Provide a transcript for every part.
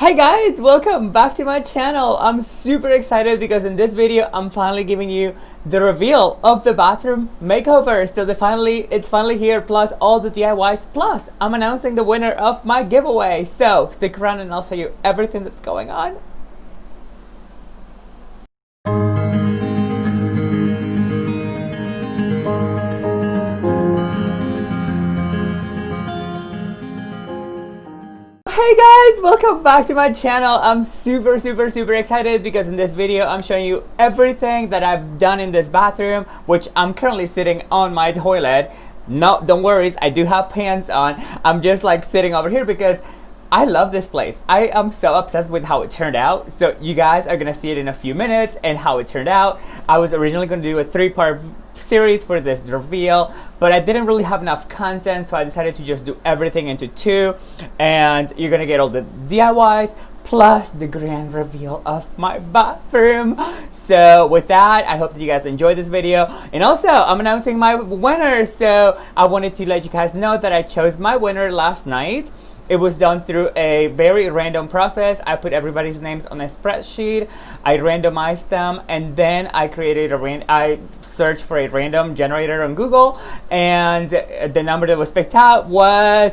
Hey guys, welcome back to my channel. I'm super excited because in this video I'm finally giving you the reveal of the bathroom makeover. So it's finally here, plus all the DIYs, plus I'm announcing the winner of my giveaway. So stick around and I'll show you everything that's going on. Hey guys, welcome back to my channel. I'm super excited because in this video I'm showing you everything that I've done in this bathroom, which I'm currently sitting on my toilet. No, don't worry, I do have pants on. I'm just like sitting over here because I love this place. I am so obsessed with how it turned out. So you guys are gonna see it in a few minutes and how it turned out. I was originally gonna do a 3-part series for this reveal, but I didn't really have enough content, so I decided to just do everything into 2, and you're gonna get all the DIYs plus the grand reveal of my bathroom. So with that, I hope that you guys enjoyed this video, and also I'm announcing my winner. So I wanted to let you guys know that I chose my winner last night. It was done through a very random process. I put everybody's names on a spreadsheet, I randomized them, and then I created I searched for a random generator on Google, and the number that was picked out was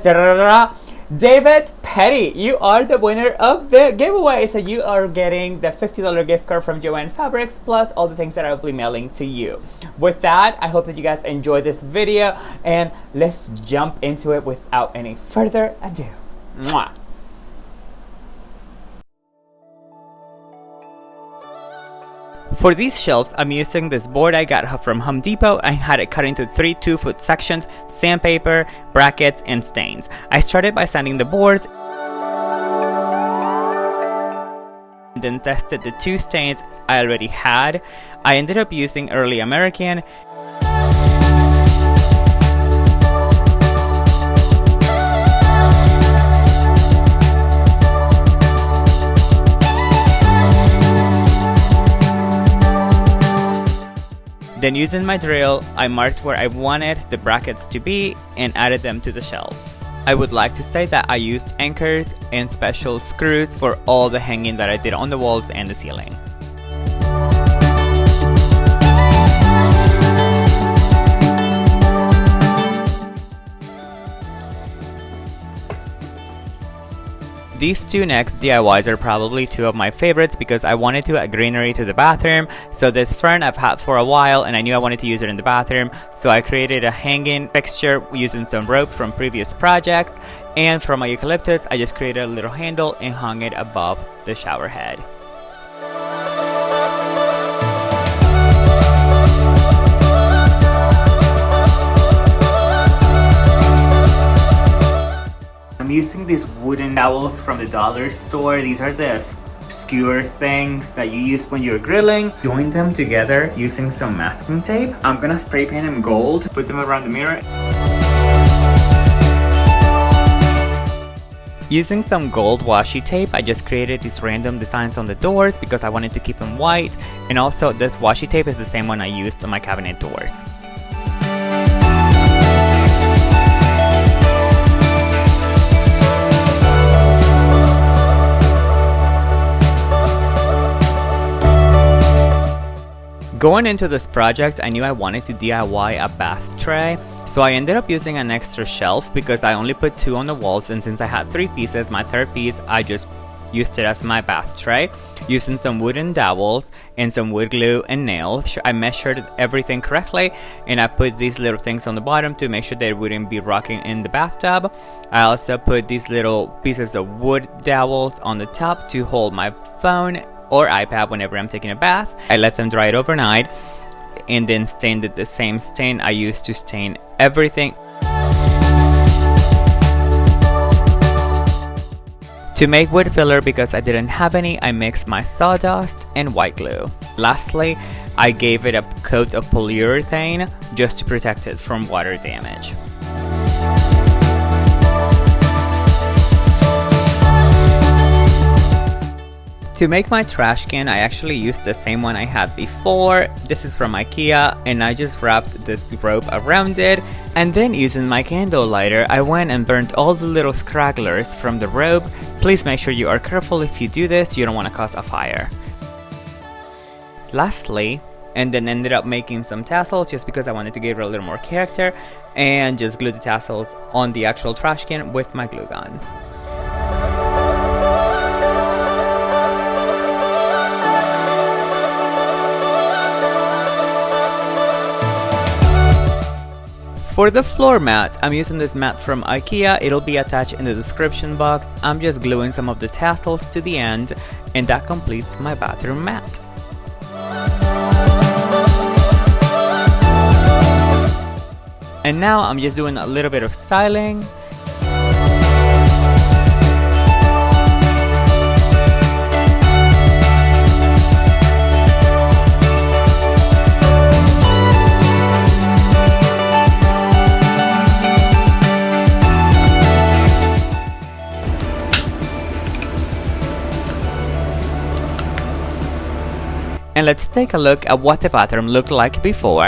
David Petty. You are the winner of the giveaway. So you are getting the $50 gift card from Joanne Fabrics, plus all the things that I'll be mailing to you. With that, I hope that you guys enjoyed this video, and let's jump into it without any further ado. Mwah. For these shelves, I'm using this board I got from Home Depot. I had it cut into 3 2-foot sections, sandpaper, brackets, and stains. I started by sanding the boards, then tested the 2 stains I already had. I ended up using Early American. Then using my drill, I marked where I wanted the brackets to be and added them to the shelves. I would like to say that I used anchors and special screws for all the hanging that I did on the walls and the ceiling. These 2 next DIYs are probably 2 of my favorites because I wanted to add greenery to the bathroom. So this fern I've had for a while and I knew I wanted to use it in the bathroom. So I created a hanging fixture using some rope from previous projects. And from my eucalyptus, I just created a little handle and hung it above the shower head. I'm using these wooden dowels from the dollar store. These are the skewer things that you use when you're grilling. Join them together using some masking tape. I'm gonna spray paint them gold, put them around the mirror. Using some gold washi tape, I just created these random designs on the doors because I wanted to keep them white. And also this washi tape is the same one I used on my cabinet doors. Going into this project, I knew I wanted to DIY a bath tray, so I ended up using an extra shelf because I only put 2 on the walls, and since I had 3 pieces, my 3rd piece, I just used it as my bath tray, using some wooden dowels and some wood glue and nails. I measured everything correctly, and I put these little things on the bottom to make sure they wouldn't be rocking in the bathtub. I also put these little pieces of wood dowels on the top to hold my phone or iPad whenever I'm taking a bath. I let them dry it overnight and then stained it the same stain I used to stain everything. To make wood filler, because I didn't have any, I mixed my sawdust and white glue. Lastly, I gave it a coat of polyurethane just to protect it from water damage. To make my trash can, I actually used the same one I had before. This is from Ikea, and I just wrapped this rope around it, and then using my candle lighter, I went and burnt all the little scragglers from the rope. Please make sure you are careful if you do this, you don't want to cause a fire. Lastly, and then ended up making some tassels just because I wanted to give it a little more character, and just glued the tassels on the actual trash can with my glue gun. For the floor mat, I'm using this mat from Ikea. It'll be attached in the description box. I'm just gluing some of the tassels to the end, and that completes my bathroom mat. And now I'm just doing a little bit of styling. And let's take a look at what the bathroom looked like before.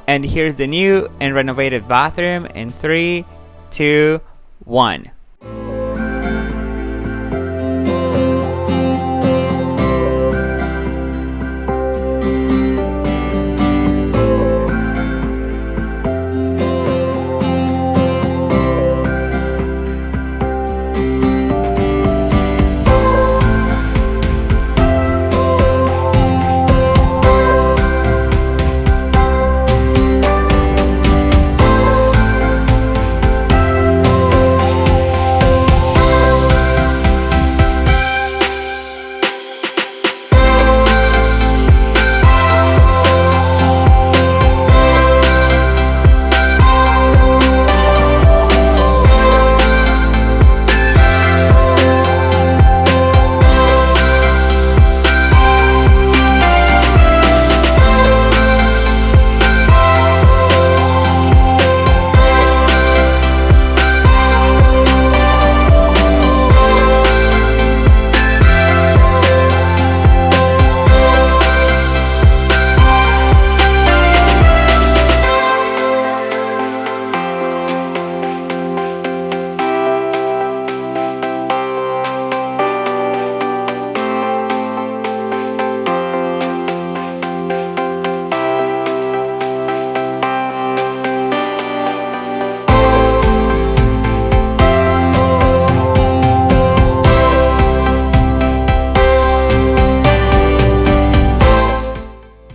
And here's the new and renovated bathroom in 3, 2, 1.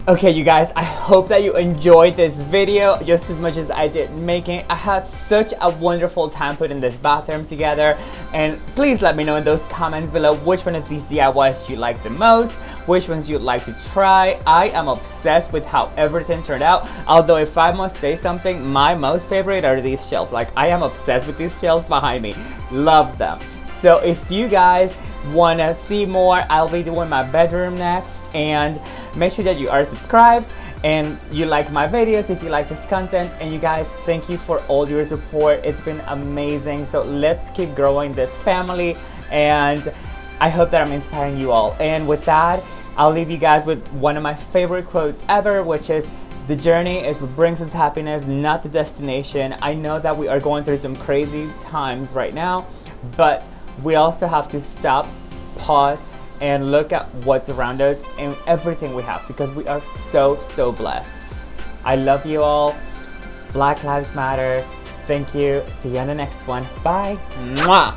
Okay, you guys, I hope that you enjoyed this video just as much as I did making it. I had such a wonderful time putting this bathroom together, and please let me know in those comments below which one of these DIYs you like the most, which ones you'd like to try. I am obsessed with how everything turned out, although if I must say something, my most favorite are these shelves. Like, I am obsessed with these shelves behind me. Love them. So if you guys want to see more, I'll be doing my bedroom next, and make sure that you are subscribed and you like my videos if you like this content. And you guys, thank you for all your support. It's been amazing. So let's keep growing this family, and I hope that I'm inspiring you all. And with that, I'll leave you guys with one of my favorite quotes ever, which is, "The journey is what brings us happiness, not the destination." I know that we are going through some crazy times right now, but we also have to stop, pause, and look at what's around us and everything we have, because we are so blessed. I love you all. Black Lives Matter. Thank you. See you on the next one. Bye. Mwah.